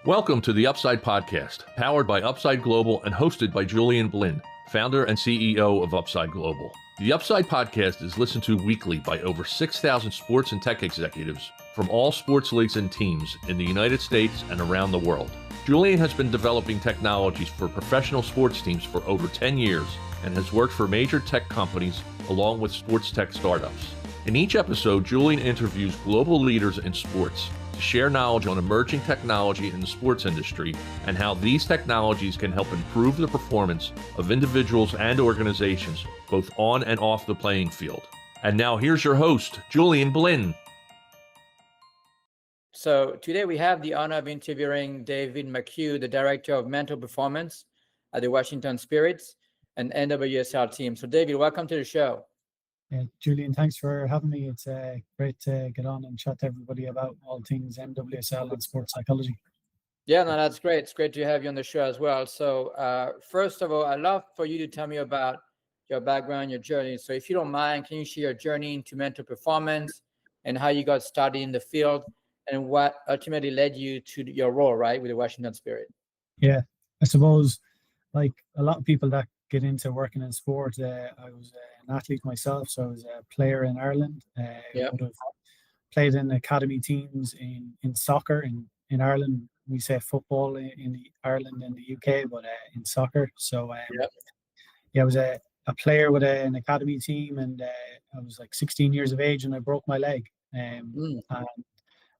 Welcome to the Upside Podcast, powered by Upside Global and hosted by Julian Blinn, founder and CEO of Upside Global. The Upside Podcast is listened to weekly by over 6,000 sports and tech executives from all sports leagues and teams in the United States and around the world. Julian has been developing technologies for professional sports teams for over 10 years and has worked for major tech companies along with sports tech startups. In each episode, Julian interviews global leaders in sports to share knowledge on emerging technology in the sports industry and how these technologies can help improve the performance of individuals and organizations, both on and off the playing field. And now here's your host, Julian Blinn. So today we have the honor of interviewing David McHugh, the Director of Mental Performance at the Washington Spirits and NWSL team. So David, welcome to the show. Julian, thanks for having me. It's great to get on and chat to everybody about all things NWSL and sports psychology. Yeah, no, that's great. It's great to have you on the show as well. So first of all, I'd love for you to tell me about your background, your journey. So if you don't mind, can you share your journey into mental performance and how you got started in the field and what ultimately led you to your role, right, with the Washington Spirit? Yeah, I suppose like a lot of people that get into working in sport, I was an athlete myself, so I was a player in Ireland. Would have played in academy teams in soccer. In Ireland, we say football in Ireland and the UK, but in soccer. So I was a player with an academy team, and I was like 16 years of age, and I broke my leg. And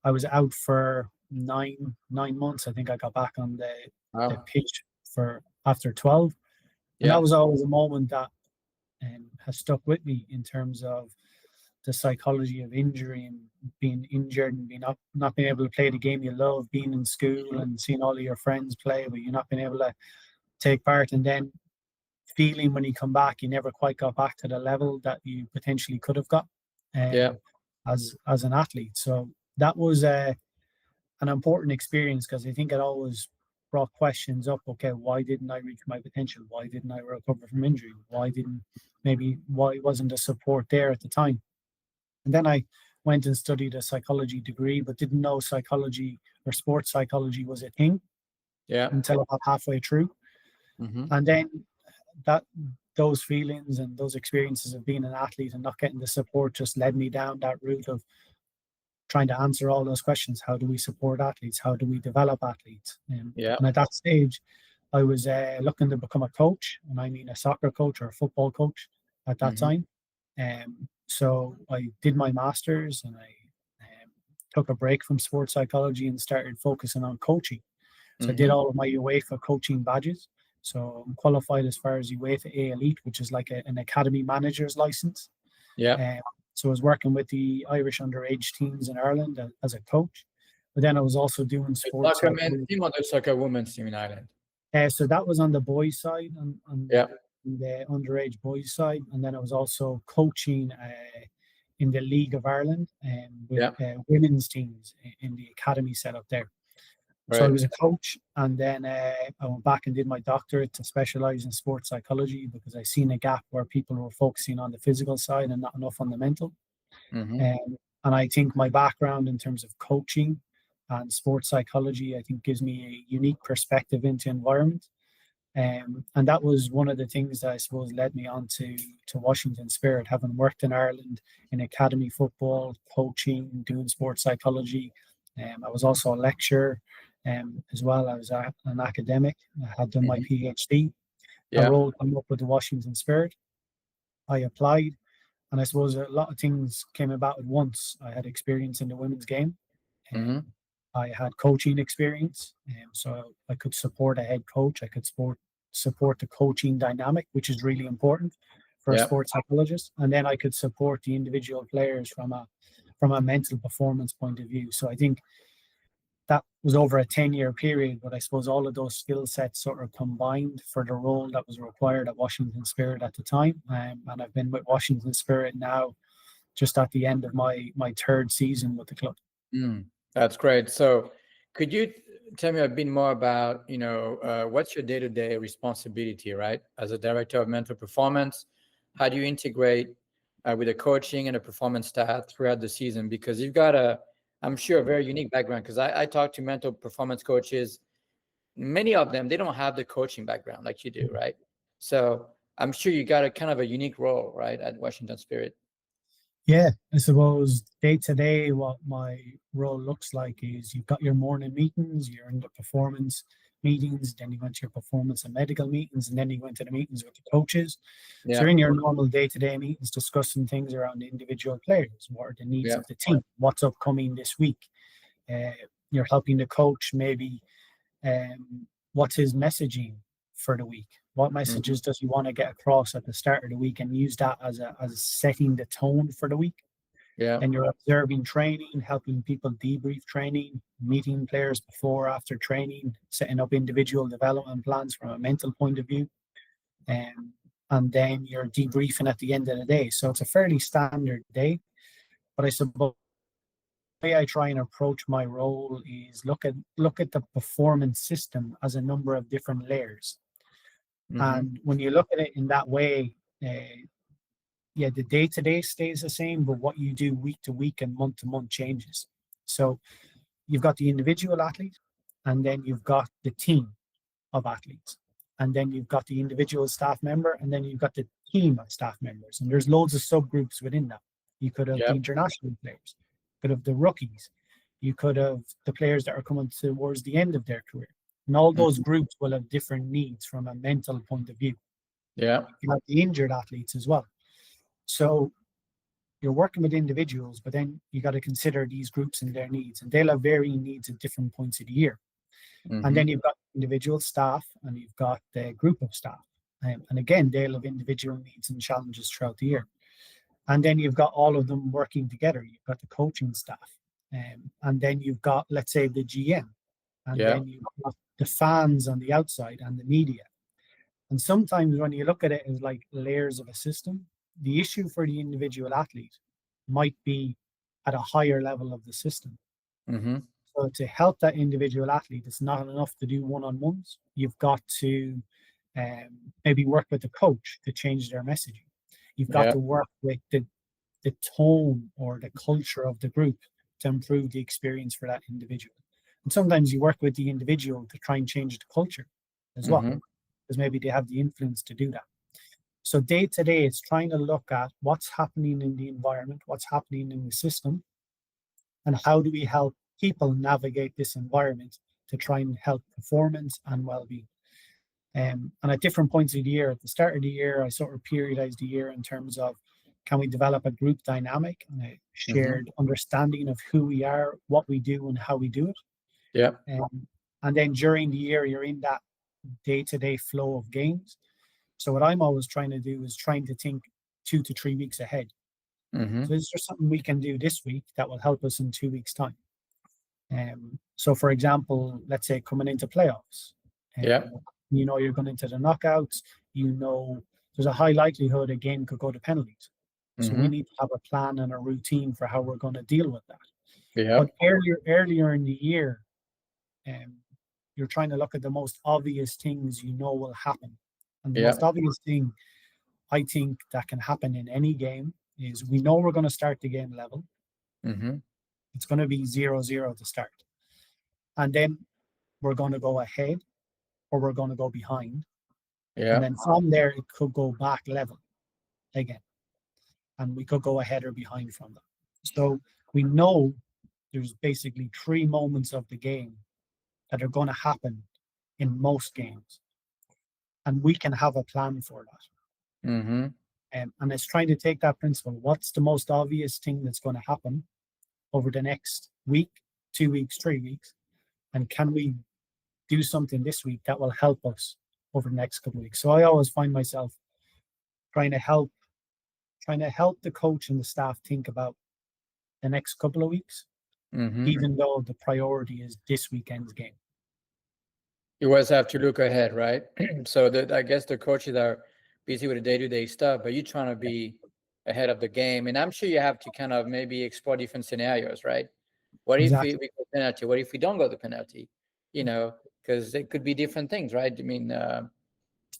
I was out for nine months. I think I got back on the pitch for after 12. And that was always a moment that has stuck with me in terms of the psychology of injury and being injured and not being able to play the game you love, being in school and seeing all of your friends play, but you're not being able to take part. And then feeling when you come back, you never quite got back to the level that you potentially could have got as an athlete. So that was an important experience because I think it always brought questions up. Okay, why didn't I reach my potential? Why didn't I recover from injury? Why wasn't the support there at the time? And then I went and studied a psychology degree, but didn't know psychology or sports psychology was a thing until about halfway through. And then those feelings and those experiences of being an athlete and not getting the support just led me down that route of trying to answer all those questions. How do we support athletes? How do we develop athletes? And at that stage, I was looking to become a coach, and I mean a soccer coach or a football coach at that time. So I did my master's, and I took a break from sports psychology and started focusing on coaching. So I did all of my UEFA coaching badges. So I'm qualified as far as UEFA A Elite, which is like an academy manager's license. So I was working with the Irish underage teams in Ireland as a coach, but then I was also doing sports. Soccer men's team or the soccer women's team in Ireland? So that was on the boys' side, on the underage boys' side, and then I was also coaching in the League of Ireland with women's teams in the academy setup there. Right. So I was a coach, and then I went back and did my doctorate to specialize in sports psychology because I seen a gap where people were focusing on the physical side and not enough on the mental. And I think my background in terms of coaching and sports psychology, I think gives me a unique perspective into environment. And that was one of the things that I suppose led me on to Washington Spirit, having worked in Ireland in academy football, coaching, doing sports psychology. I was also a lecturer. As well, I was an academic. I had done my PhD. A role came up with the Washington Spirit. I applied, and I suppose a lot of things came about at once. I had experience in the women's game. I had coaching experience, so I could support a head coach. I could support the coaching dynamic, which is really important for a sports psychologist. And then I could support the individual players from a mental performance point of view. So I think that was over a 10-year period, but I suppose all of those skill sets sort of combined for the role that was required at Washington Spirit at the time. And I've been with Washington Spirit now just at the end of my third season with the club. That's great. So could you tell me a bit more about, what's your day-to-day responsibility, right? As a director of mental performance, how do you integrate with the coaching and the performance staff throughout the season? Because you've got a I'm sure, a very unique background, because I talk to mental performance coaches. Many of them, they don't have the coaching background like you do, right? So I'm sure you got a kind of a unique role, right, at Washington Spirit. Yeah, I suppose day to day, what my role looks like is you've got your morning meetings, you're in the performance meetings, then you went to your performance and medical meetings, and then you went to the meetings with the coaches. Yeah. So you're in your normal day to day meetings discussing things around the individual players. What are the needs of the team? What's upcoming this week? You're helping the coach maybe what's his messaging for the week? What messages does he want to get across at the start of the week, and use that as setting the tone for the week? Yeah. Then you're observing training, helping people debrief training, meeting players before, after training, setting up individual development plans from a mental point of view. And then you're debriefing at the end of the day. So it's a fairly standard day. But I suppose the way I try and approach my role is look at the performance system as a number of different layers. And when you look at it in that way, the day-to-day stays the same, but what you do week to week and month to month changes. So you've got the individual athlete, and then you've got the team of athletes, and then you've got the individual staff member, and then you've got the team of staff members. And there's loads of subgroups within that. You could have the international players, you could have the rookies, you could have the players that are coming towards the end of their career. And all those groups will have different needs from a mental point of view. Yeah. You have the injured athletes as well. So you're working with individuals, but then you got to consider these groups and their needs, and they'll have varying needs at different points of the year. And then you've got individual staff, and you've got the group of staff. And again, they'll have individual needs and challenges throughout the year. And then you've got all of them working together. You've got the coaching staff. And then you've got, let's say, the GM. And then you've got the fans on the outside and the media. And sometimes when you look at it as like layers of a system, the issue for the individual athlete might be at a higher level of the system. So to help that individual athlete, it's not enough to do one-on-ones. You've got to maybe work with the coach to change their messaging. You've got to work with the tone or the culture of the group to improve the experience for that individual. And sometimes you work with the individual to try and change the culture as well, because maybe they have the influence to do that. So day to day, it's trying to look at what's happening in the environment, what's happening in the system, and how do we help people navigate this environment to try and help performance and well-being. And at different points of the year, at the start of the year, I sort of periodize the year in terms of, can we develop a group dynamic and a shared understanding of who we are, what we do, and how we do it. And then during the year, you're in that day-to-day flow of games. So what I'm always trying to do is trying to think 2 to 3 weeks ahead. So is there something we can do this week that will help us in 2 weeks' time? So for example, let's say coming into playoffs, you know, you're going into the knockouts, you know, there's a high likelihood a game could go to penalties. So we need to have a plan and a routine for how we're going to deal with that. But earlier in the year, you're trying to look at the most obvious things you know will happen. And the most obvious thing I think that can happen in any game is, we know we're going to start the game level. It's going to be 0-0 to start. And then we're going to go ahead or we're going to go behind. And then from there, it could go back level again. And we could go ahead or behind from that. So we know there's basically 3 moments of the game that are going to happen in most games. And we can have a plan for that. And it's trying to take that principle. What's the most obvious thing that's going to happen over the next week, 2 weeks, 3 weeks? And can we do something this week that will help us over the next couple of weeks? So I always find myself trying to help the coach and the staff think about the next couple of weeks, even though the priority is this weekend's game. You always have to look ahead, right? So I guess the coaches are busy with the day-to-day stuff, but you're trying to be ahead of the game. And I'm sure you have to kind of maybe explore different scenarios, right? What if we go penalty? What if we don't go to penalty? You know, because it could be different things, right? I mean,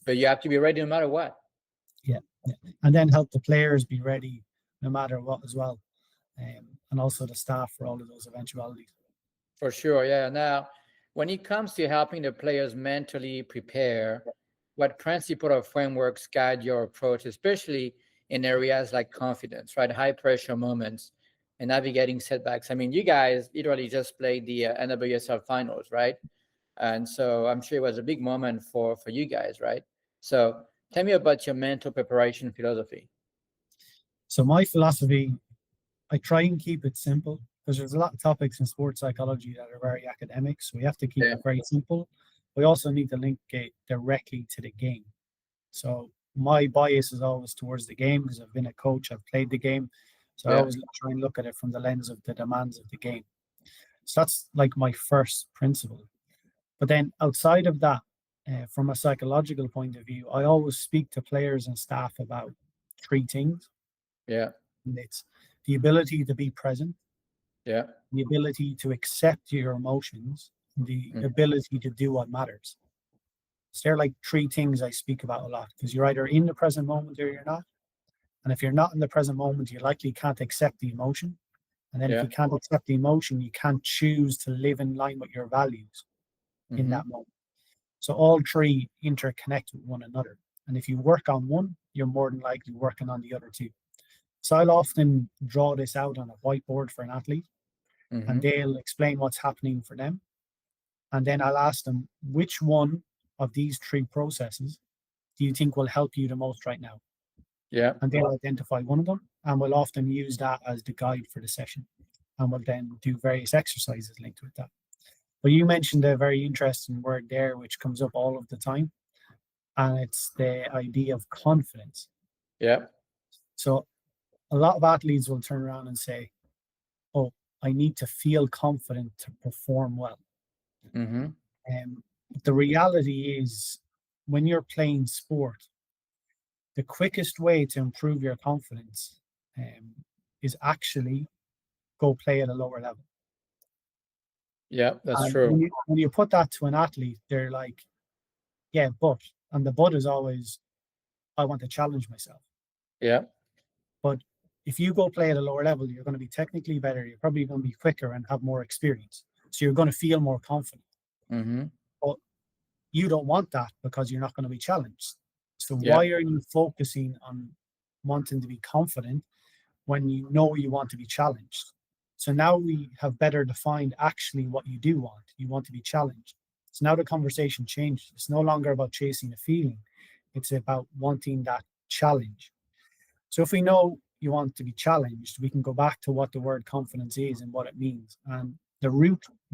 but you have to be ready no matter what. Yeah. And then help the players be ready no matter what as well. and also the staff for all of those eventualities. For sure, yeah. Now, when it comes to helping the players mentally prepare, what principle or frameworks guide your approach, especially in areas like confidence, right? High pressure moments and navigating setbacks. I mean, you guys literally just played the NWSL finals, right? And so I'm sure it was a big moment for you guys, right? So tell me about your mental preparation philosophy. So my philosophy, I try and keep it simple because there's a lot of topics in sports psychology that are very academic. So we have to keep Yeah. it very simple. We also need to link it directly to the game. So my bias is always towards the game because I've been a coach, I've played the game. So I Yeah. always try and look at it from the lens of the demands of the game. So that's like my first principle. But then outside of that, from a psychological point of view, I always speak to players and staff about three things. Yeah. And it's the ability to be present, Yeah. the ability to accept your emotions, the ability to do what matters. So they're like three things I speak about a lot because you're either in the present moment or you're not. And if you're not in the present moment, you likely can't accept the emotion. And then if Yeah. you can't accept the emotion, you can't choose to live in line with your values in that moment. So all three interconnect with one another. And if you work on one, you're more than likely working on the other two. So I'll often draw this out on a whiteboard for an athlete and they'll explain what's happening for them. And then I'll ask them, which one of these three processes do you think will help you the most right now? Yeah. And they'll identify one of them, and we'll often use that as the guide for the session. And we'll then do various exercises linked with that. But you mentioned a very interesting word there, which comes up all of the time, and it's the idea of confidence. Yeah. So a lot of athletes will turn around and say, oh, I need to feel confident to perform well. The reality is, when you're playing sport, the quickest way to improve your confidence is actually go play at a lower level. Yeah, that's And true. when you put that to an athlete, they're like, yeah, and the but is always, I want to challenge myself. Yeah. But if you go play at a lower level, you're going to be technically better. You're probably going to be quicker and have more experience. So you're going to feel more confident. But you don't want that because you're not going to be challenged. So why are you focusing on wanting to be confident when you know you want to be challenged? So now we have better defined actually what you do want. You want to be challenged. So now the conversation changes. It's no longer about chasing a feeling. It's about wanting that challenge. So if we know you want to be challenged, we can go back to what the word confidence is and what it means. And the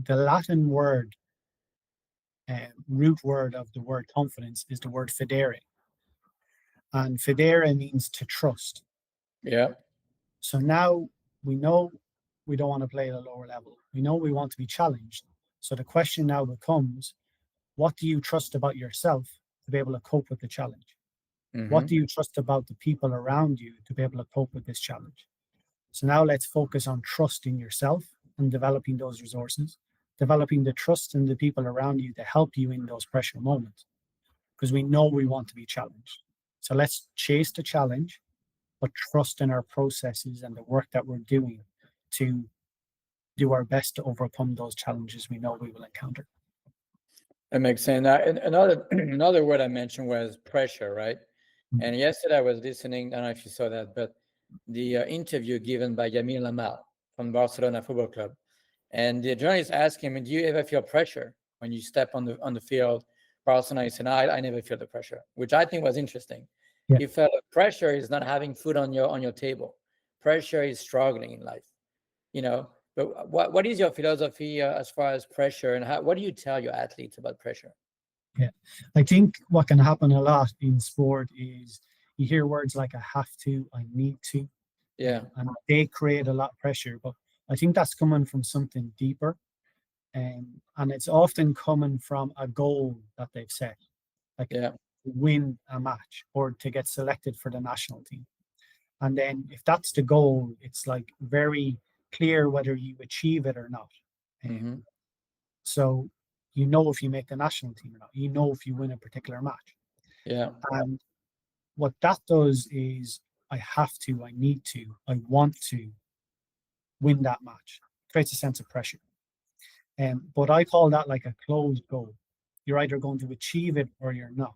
Latin word, root word of the word confidence is the word fidere. And fidere means to trust. Yeah. So now we know we don't want to play at a lower level. We know we want to be challenged. So the question now becomes, what do you trust about yourself to be able to cope with the challenge? What do you trust about the people around you to be able to cope with this challenge? So now let's focus on trusting yourself and developing those resources, developing the trust in the people around you to help you in those pressure moments, because we know we want to be challenged. So let's chase the challenge, but trust in our processes and the work that we're doing to do our best to overcome those challenges we know we will encounter. That makes sense. Another word I mentioned was pressure, right? And yesterday I was listening, I don't know if you saw that, but the interview given by Yamil Lamal from Barcelona Football Club. And the journalist asked him, do you ever feel pressure when you step on the field? Barcelona said, no, I never feel the pressure, which I think was interesting. Yeah. He felt pressure is not having food on your table. Pressure is struggling in life, But what is your philosophy as far as pressure, and what do you tell your athletes about pressure? Yeah, I think what can happen a lot in sport is you hear words like I have to, I need to. Yeah. And they create a lot of pressure. But I think that's coming from something deeper. And it's often coming from a goal that they've set, like to win a match or to get selected for the national team. And then if that's the goal, it's like very clear whether you achieve it or not. So you know if you make the national team or not. You know if you win a particular match. Yeah. And what that does is I have to, I need to, I want to. win that match. Creates a sense of pressure. But I call that like a closed goal. You're either going to achieve it or you're not.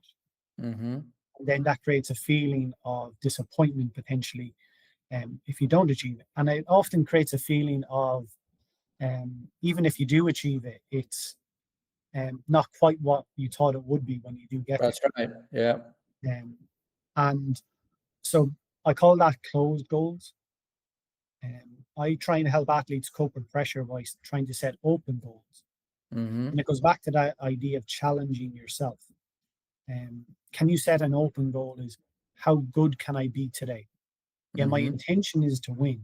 Mm-hmm. And then that creates a feeling of disappointment potentially if you don't achieve it. And it often creates a feeling of even if you do achieve it, it's not quite what you thought it would be when you do get That's it. right. Yeah. And so I call that closed goals. I try and help athletes cope with pressure by trying to set open goals. Mm-hmm. And it goes back to that idea of challenging yourself. Can you set an open goal is how good can I be today? Yeah, my intention is to win,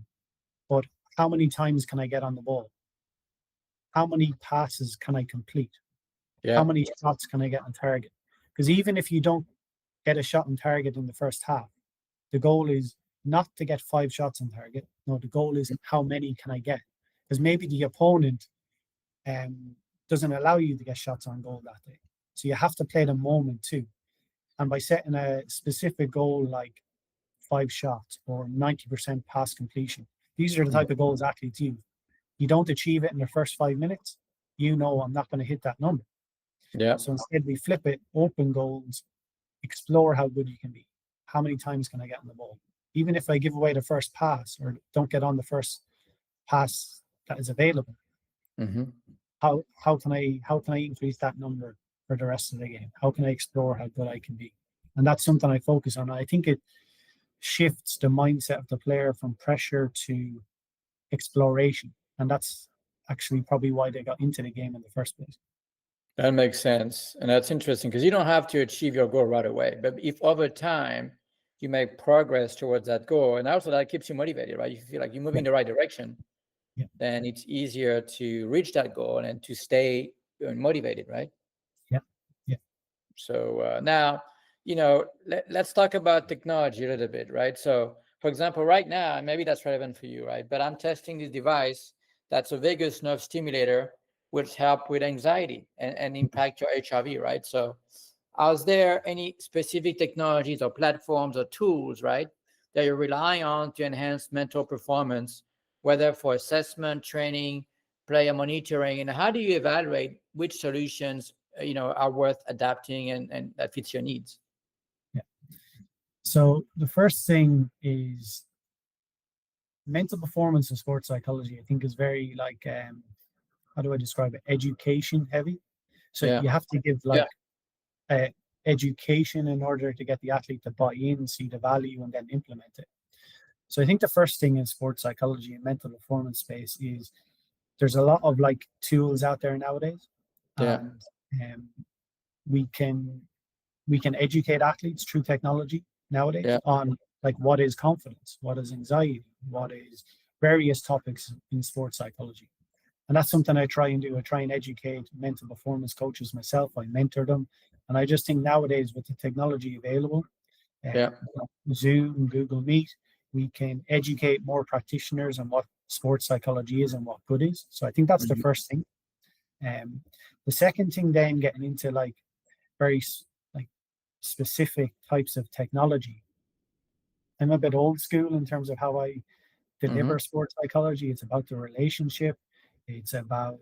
but how many times can I get on the ball? How many passes can I complete? Yeah. How many shots can I get on target? Because even if you don't get a shot on target in the first half, the goal is not to get 5 shots on target. No, the goal is how many can I get? Because maybe the opponent doesn't allow you to get shots on goal that day. So you have to play the moment too. And by setting a specific goal like 5 shots or 90% pass completion, these are the type of goals athletes use. You don't achieve it in the first 5 minutes, you know I'm not going to hit that number. Yeah. So instead we flip it, open goals, explore how good you can be. How many times can I get on the ball? Even if I give away the first pass or don't get on the first pass that is available, how can I increase that number for the rest of the game? How can I explore how good I can be? And that's something I focus on. I think it shifts the mindset of the player from pressure to exploration. And that's actually probably why they got into the game in the first place. That makes sense. And that's interesting because you don't have to achieve your goal right away. But if over time you make progress towards that goal, and also that keeps you motivated, right? You feel like you're moving in the right direction, then it's easier to reach that goal and to stay motivated, right? Yeah. So now, let's talk about technology a little bit, right? So, for example, right now, and maybe that's relevant for you, right? But I'm testing this device that's a vagus nerve stimulator, which help with anxiety and impact your HRV, right? So, is there any specific technologies or platforms or tools, right, that you're relying on to enhance mental performance, whether for assessment, training, player monitoring, and how do you evaluate which solutions are worth adapting and that fits your needs? Yeah. So the first thing is mental performance in sports psychology. I think is very like how do I describe it? Education heavy. So you have to give education in order to get the athlete to buy in, see the value, and then implement it. So I think the first thing in sports psychology and mental performance space is there's a lot of like tools out there nowadays. And we can educate athletes through technology nowadays on like what is confidence, what is anxiety, what is various topics in sports psychology. And that's something I try and do. I try and educate mental performance coaches myself. I mentor them. And I just think nowadays with the technology available, Zoom, Google Meet, we can educate more practitioners on what sports psychology is and what good is. So I think that's the first thing. The second thing then getting into like very like specific types of technology. I'm a bit old school in terms of how I deliver sports psychology. It's about the relationship. It's about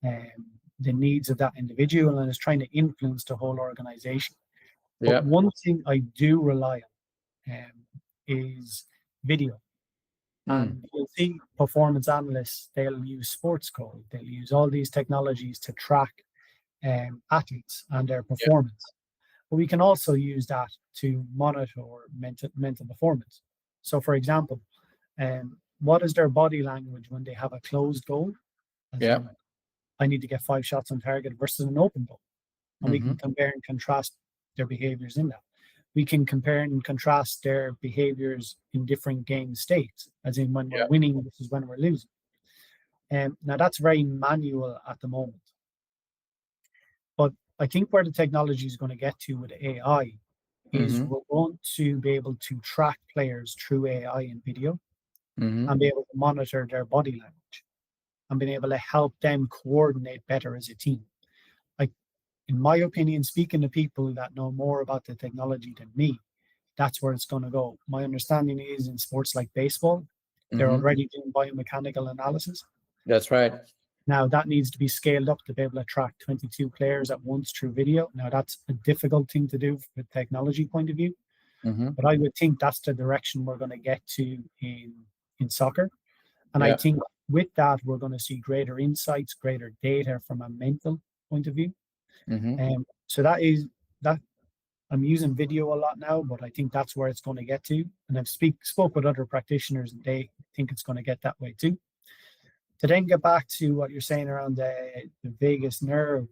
the needs of that individual, and it's trying to influence the whole organization. But one thing I do rely on is video. And you'll see performance analysts, they'll use sports code, they'll use all these technologies to track athletes and their performance. But we can also use that to monitor mental performance. So, for example, what is their body language when they have a closed goal? I need to get 5 shots on target versus an open goal. And we can compare and contrast their behaviors in that. We can compare and contrast their behaviors in different game states, as in when we're winning versus when we're losing. Now, that's very manual at the moment. But I think where the technology is going to get to with AI is we're going to be able to track players through AI and video and be able to monitor their body language and being able to help them coordinate better as a team. Like, in my opinion, speaking to people that know more about the technology than me, that's where it's going to go. My understanding is in sports like baseball, They're already doing biomechanical analysis. That's right. Now that needs to be scaled up to be able to track 22 players at once through video. Now that's a difficult thing to do from a technology point of view, but I would think that's the direction we're going to get to in soccer. And I think with that, we're going to see greater insights, greater data from a mental point of view. So that I'm using video a lot now, but I think that's where it's going to get to. And I've spoke with other practitioners, and they think it's going to get that way too. To then get back to what you're saying around the vagus nerve,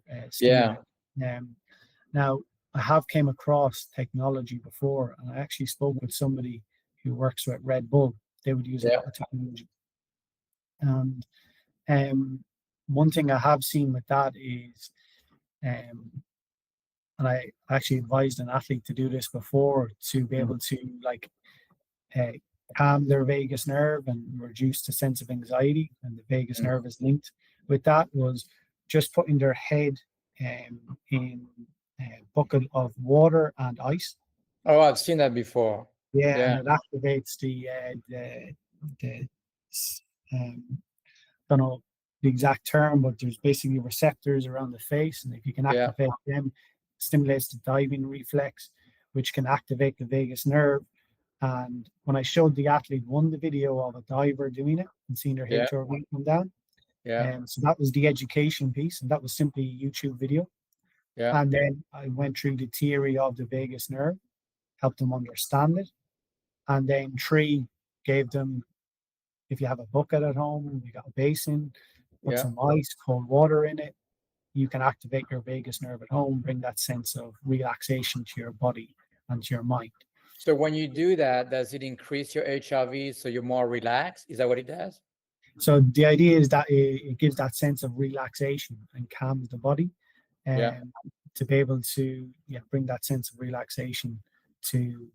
now I have came across technology before, and I actually spoke with somebody who works with Red Bull. They would use a lot of technology. And one thing I have seen with that is, and I actually advised an athlete to do this before, to be able to calm their vagus nerve and reduce the sense of anxiety, and the vagus nerve is linked with that, was just putting their head in a bucket of water and ice. Oh, I've seen that before. And it activates the don't know the exact term, but there's basically receptors around the face, and if you can activate them, stimulates the diving reflex, which can activate the vagus nerve. And when I showed the athlete the video of a diver doing it and seeing their HRV come down, so that was the education piece, and that was simply a YouTube video. And then I went through the theory of the vagus nerve, helped them understand it, and then 3, gave them, if you have a bucket at home, you got a basin, put some ice, cold water in it, you can activate your vagus nerve at home, bring that sense of relaxation to your body and to your mind. So when you do that, does it increase your HRV so you're more relaxed? Is that what it does? So the idea is that it gives that sense of relaxation and calms the body, and to be able to bring that sense of relaxation to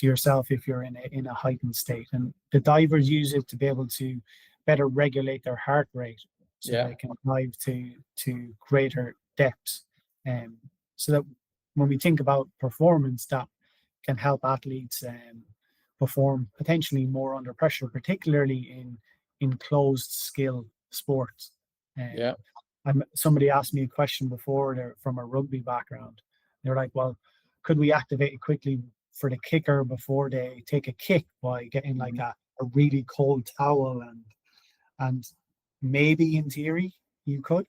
yourself if you're in a heightened state. And the divers use it to be able to better regulate their heart rate, so they can dive to greater depths. So that when we think about performance, that can help athletes perform potentially more under pressure, particularly in closed skill sports. Somebody asked me a question before, they're from a rugby background. They're like, well, could we activate it quickly for the kicker before they take a kick by getting like a really cold towel? And maybe in theory you could,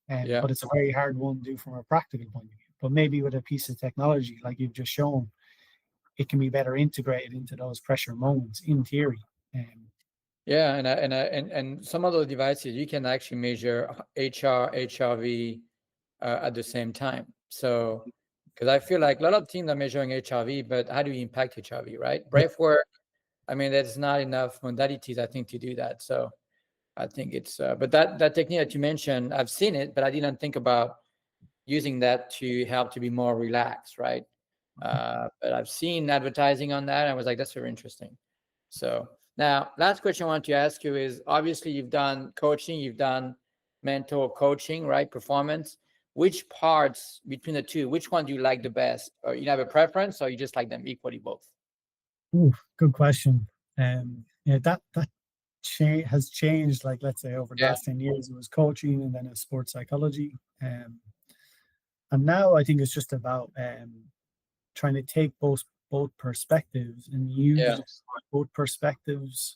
but it's a very hard one to do from a practical point of view. But maybe with a piece of technology like you've just shown, it can be better integrated into those pressure moments in theory. And some of those devices, you can actually measure HRV at the same time. So, because I feel like a lot of teams are measuring HRV, but how do you impact HRV, right? Breath work, I mean, there's not enough modalities, I think, to do that. So I think it's, but that technique that you mentioned, I've seen it, but I didn't think about using that to help to be more relaxed, right? But I've seen advertising on that, and I was like, that's very interesting. So now, last question I want to ask you is, obviously you've done coaching, you've done mental coaching, right? Performance. Which parts between the two, which one do you like the best? Or you have a preference, or you just like them equally both? Ooh, good question. That has changed, like, let's say over the last 10 years. It was coaching, and then it was sports psychology. And now I think it's just about trying to take both perspectives and use both perspectives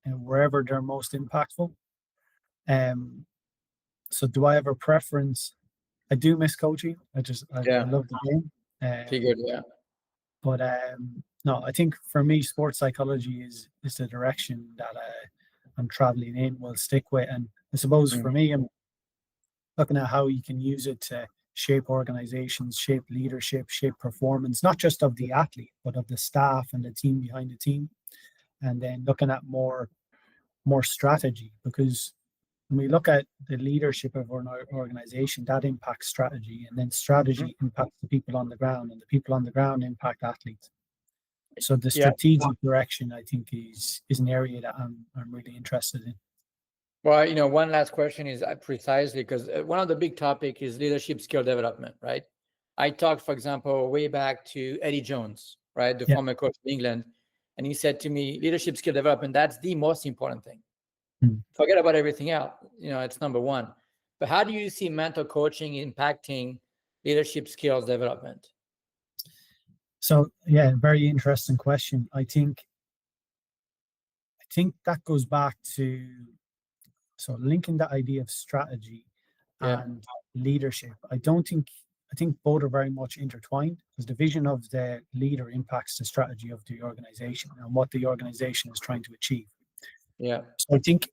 and wherever they're most impactful. So do I have a preference? I do miss coaching. I love the game. Figured, But no, I think for me, sports psychology is the direction that I'm traveling in, will stick with. And I suppose for me, I'm looking at how you can use it to shape organizations, shape leadership, shape performance, not just of the athlete, but of the staff and the team behind the team. And then looking at more strategy, because when we look at the leadership of an organization, that impacts strategy, and then strategy impacts the people on the ground, and the people on the ground impact athletes. So the strategic direction, I think, is an area that I'm really interested in. Well, one last question is precisely because one of the big topic is leadership skill development, right? I talked, for example, way back to Eddie Jones, right? The former coach of England. And he said to me, leadership skill development, that's the most important thing. Forget about everything else. It's number one. But how do you see mental coaching impacting leadership skills development? So, yeah, very interesting question. I think that goes back to, linking the idea of strategy and leadership. I think both are very much intertwined, because the vision of the leader impacts the strategy of the organization and what the organization is trying to achieve. Yeah. So I think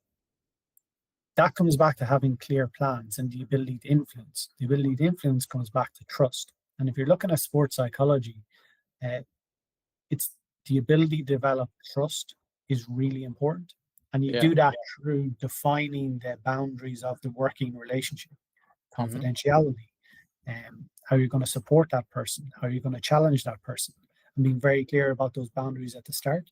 that comes back to having clear plans and the ability to influence. The ability to influence comes back to trust. And if you're looking at sports psychology, it's the ability to develop trust is really important. And you do that through defining the boundaries of the working relationship, confidentiality, how you're going to support that person, how you're going to challenge that person, and being very clear about those boundaries at the start.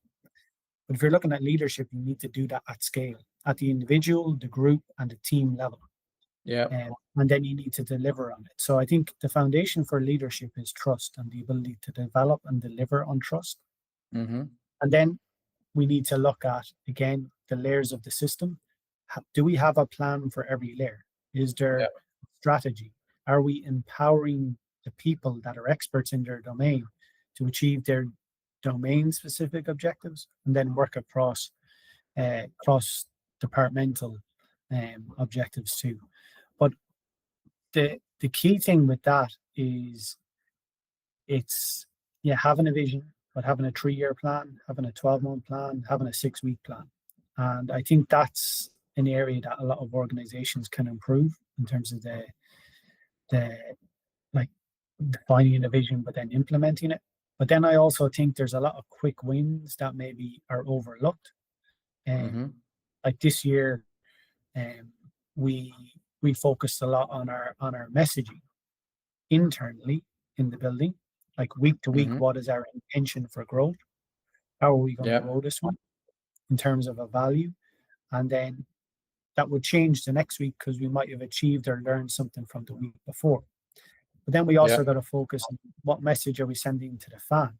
But if you're looking at leadership, you need to do that at scale, at the individual, the group, and the team level. Yeah. And then you need to deliver on it. So I think the foundation for leadership is trust and the ability to develop and deliver on trust. Mm-hmm. And then we need to look at, again, the layers of the system. Do we have a plan for every layer? Is there strategy? Are we empowering the people that are experts in their domain to achieve their domain-specific objectives, and then work across cross-departmental objectives too? But the key thing with that is it's having a vision, but having a 3-year plan, having a 12-month plan, having a 6-week plan. And I think that's an area that a lot of organizations can improve in terms of the defining a vision, but then implementing it. But then I also think there's a lot of quick wins that maybe are overlooked. Like this year, we focused a lot on our messaging internally in the building, like week to week. What is our intention for growth? How are we going to grow this one in terms of a value? And then that would change the next week, because we might have achieved or learned something from the week before. But then we also got to focus on what message are we sending to the fans?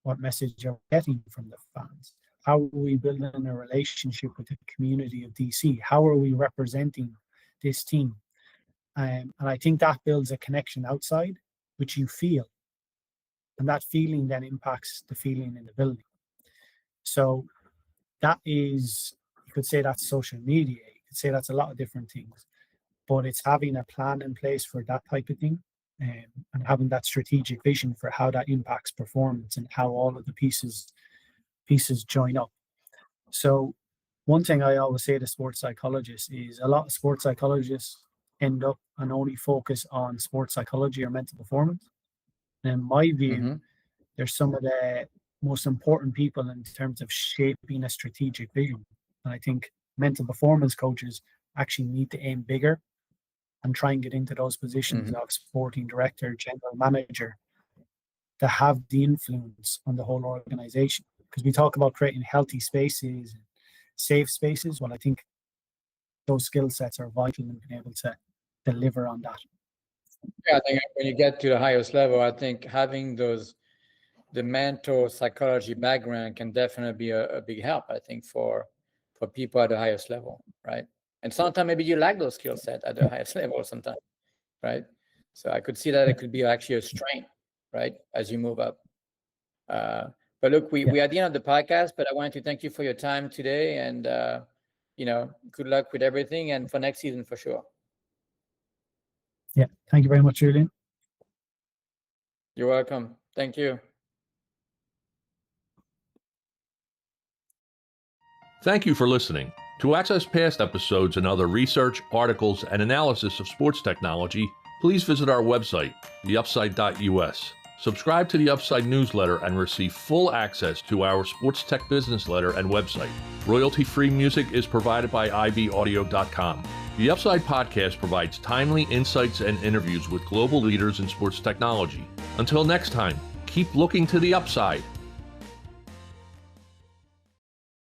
What message are we getting from the fans? How are we building a relationship with the community of DC? How are we representing this team? And I think that builds a connection outside, which you feel. And that feeling then impacts the feeling in the building. So that is, you could say that's social media. You could say that's a lot of different things. But it's having a plan in place for that type of thing, and having that strategic vision for how that impacts performance and how all of the pieces join up. So one thing I always say to sports psychologists is a lot of sports psychologists end up and only focus on sports psychology or mental performance. And in my view, they're some of the most important people in terms of shaping a strategic vision. And I think mental performance coaches actually need to aim bigger and try and get into those positions of sporting director, general manager, to have the influence on the whole organization. Because we talk about creating healthy spaces, safe spaces. Well, I think those skill sets are vital in being able to deliver on that. Yeah, I think when you get to the highest level, I think having the mental psychology background can definitely be a big help, I think, for people at the highest level, right? And sometimes maybe you lack those skill sets at the highest level sometimes, right? So I could see that it could be actually a strength, right, as you move up. But look, we are at the end of the podcast, but I wanted to thank you for your time today, and good luck with everything, and for next season for sure. Yeah, thank you very much, Julian. You're welcome. Thank you. Thank you for listening. To access past episodes and other research, articles, and analysis of sports technology, please visit our website, theupside.us. Subscribe to the Upside newsletter and receive full access to our sports tech business letter and website. Royalty-free music is provided by ibaudio.com. The Upside podcast provides timely insights and interviews with global leaders in sports technology. Until next time, keep looking to the upside.